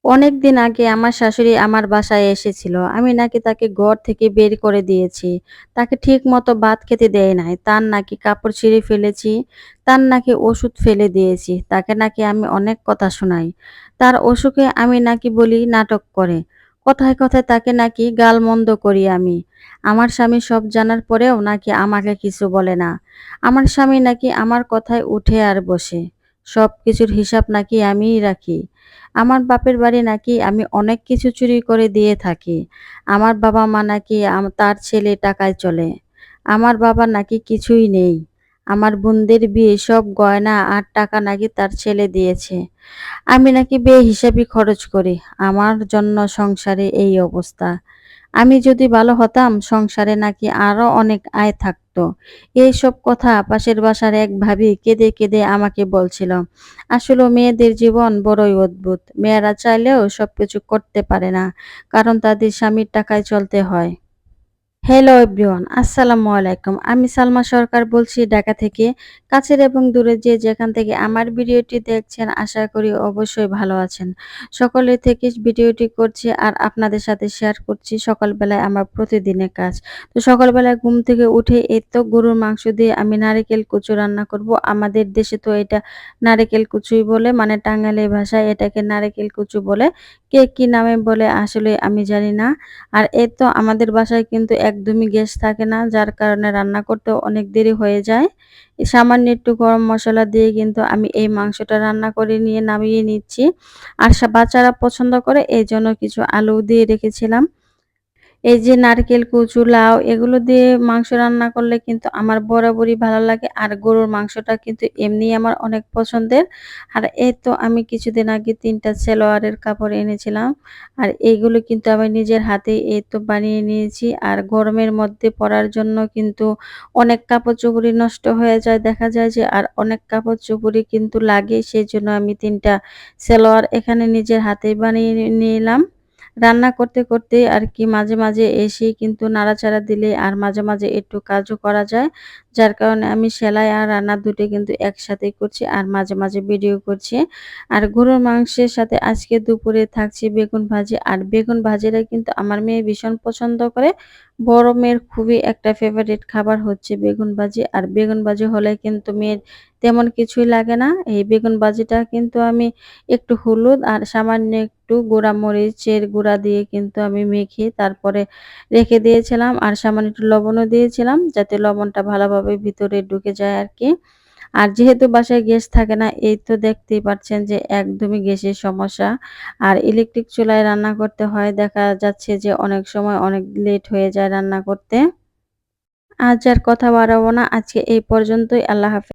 অনেকদিন আগে আমার শাশুড়ি আমার বাসায় এসেছিল। আমি নাকি তাকে ঘর থেকে বের করে দিয়েছি। তাকে ঠিকমতো ভাত খেতে দেই নাই। তার নাকি কাপড় ছিঁড়ে ফেলেছি। তার নাকি ওষুধ ফেলে দিয়েছি। তাকে নাকি আমি অনেক কথা শোনাই। তার অসুখে আমি নাকি বলি নাটক করে। কথায়, কথায় তাকে নাকি গালমন্দ করি আমি। আমার স্বামী সব জানার পরেও নাকি আমাকে কিছু বলে না। আমার স্বামী নাকি আমার কথায় উঠে আর বসে। সবকিছুর হিসাব নাকি আমিই রাখি। আমার বাপের বাড়ি নাকি আমি অনেক কিছু চুরি করে দিয়ে থাকি। আমার বাবা-মা নাকি তার ছেলে টাকায় চলে। আমার বাবার নাকি কিছুই নেই। আমার বোনদের বিয়ে সব গয়না আর টাকা নাকি তার ছেলে দিয়েছে। আমি নাকি বেহিসাবি খরচ করি। আমার জন্য সংসারে এই অবস্থা। আমি যদি ভালো হতাম সংসারে নাকি আরো অনেক আয় থাকতো। এইসব কথা পাশের বাসার এক ভাবি কেঁদে, কেঁদে আমাকে বলছিল। আসলে মেয়েদের জীবন বড়ই অদ্ভুত। মেয়েরা চাইলেও সবকিছু করতে পারে না। কারণ তাদের স্বামীর টাকায় চলতে হয়। হ্যালো এভরিওয়ান, আসসালামু আলাইকুম। আমি সালমা সরকার বলছি ঢাকা থেকে। কাছের এবং দূরে যে যেখান থেকে আমার ভিডিওটি দেখছেন আশা করি অবশ্যই ভালো আছেন। সকলে থেকে ভিডিওটি করছি আর আপনাদের সাথে শেয়ার করছি সকালবেলায় আমার প্রতিদিনের কাজ। তো সকালবেলায় ঘুম থেকে উঠে এই তো গরুর মাংস দিয়ে আমি নারিকেল কচু রান্না করব। আমাদের দেশে তো এটা নারিকেল কচুই বলে, মানে টাঙ্গাইলের ভাষায় এটাকে নারিকেল কচু বলে। কে কি নামে বলে আসলে আমি জানি না। আর এই তো আমাদের বাসায় কিন্তু একদমই গ্যাস থাকে না, যার কারণে রান্না করতেও অনেক দেরি হয়ে যায়। সামান্য একটু গরম মসলা দিয়ে কিন্তু আমি এই মাংসটা রান্না করে নিয়ে নামিয়ে নিচ্ছি। আর বাচ্চারা পছন্দ করে এইজন্য কিছু আলু দিয়ে রেখেছিলাম। এই যে নারকেল, কচু, লাউ এগুলো দিয়ে মাংস রান্না করলে কিন্তু আমার বরাবরই ভালো লাগে। আর গরুর মাংসটা কিন্তু এমনিই আমার অনেক পছন্দের। আর এই তো আমি কিছুদিন আগে ৩ টা সেলোয়ারের কাপড় এনেছিলাম। আর এইগুলো কিন্তু আমি নিজের হাতেই এই তো বানিয়ে নিয়েছি। আর গরমের মধ্যে পরার জন্য কিন্তু অনেক কাপড়-চোপড়ই নষ্ট হয়ে যায় দেখা যায় যে, আর অনেক কাপড়-চোপড়ই কিন্তু লাগে। সেজন্য আমি ৩ টা সেলোয়ার এখানে নিজের হাতেই বানিয়ে নিলাম। রান্না করতে, করতে আরকি মাঝে, মাঝে এসেই কিন্তু নাড়াচাড়া দিলে আর মাঝে, মাঝে একটু কাজও করা যায়। যার কারণে আমি সেলাই আর রান্না দুটোই কিন্তু একসাথেই করছি আর মাঝে, মাঝে ভিডিও করছি। আর গরুর মাংসের সাথে আজকে দুপুরে থাকছে বেগুন ভাজি। আর বেগুন ভাজিটা কিন্তু আমার মেয়ে ভীষণ পছন্দ করে। বড় মেয়ের খুবই একটা ফেভারিট খাবার হচ্ছে বেগুন ভাজি। আর বেগুন ভাজি হলে কিন্তু মেয়ের তেমন কিছুই লাগে না। এই বেগুন ভাজিটা কিন্তু আমি একটু হলুদ আর সামান্য একটু গুঁড়া মরিচের গুঁড়া দিয়ে কিন্তু আমি মেখে তারপরে রেখে দিয়েছিলাম। আর সামান্য একটু লবণও দিয়েছিলাম যাতে লবণটা ভালোভাবে ভিতরে ঢুকে যায় আরকি। আর যেহেতু বাসায় গ্যাস থাকে না, এই তো দেখতেই পাচ্ছেন যে একদমই গ্যাসের সমস্যা। আর ইলেকট্রিক চুলায় রান্না করতে হয়। দেখা যাচ্ছে যে অনেক সময় অনেক লেট হয়ে যায় রান্না করতে। আজ আর কথা বাড়াবো না। আজকে এই পর্যন্তই। আল্লাহ হাফেজ।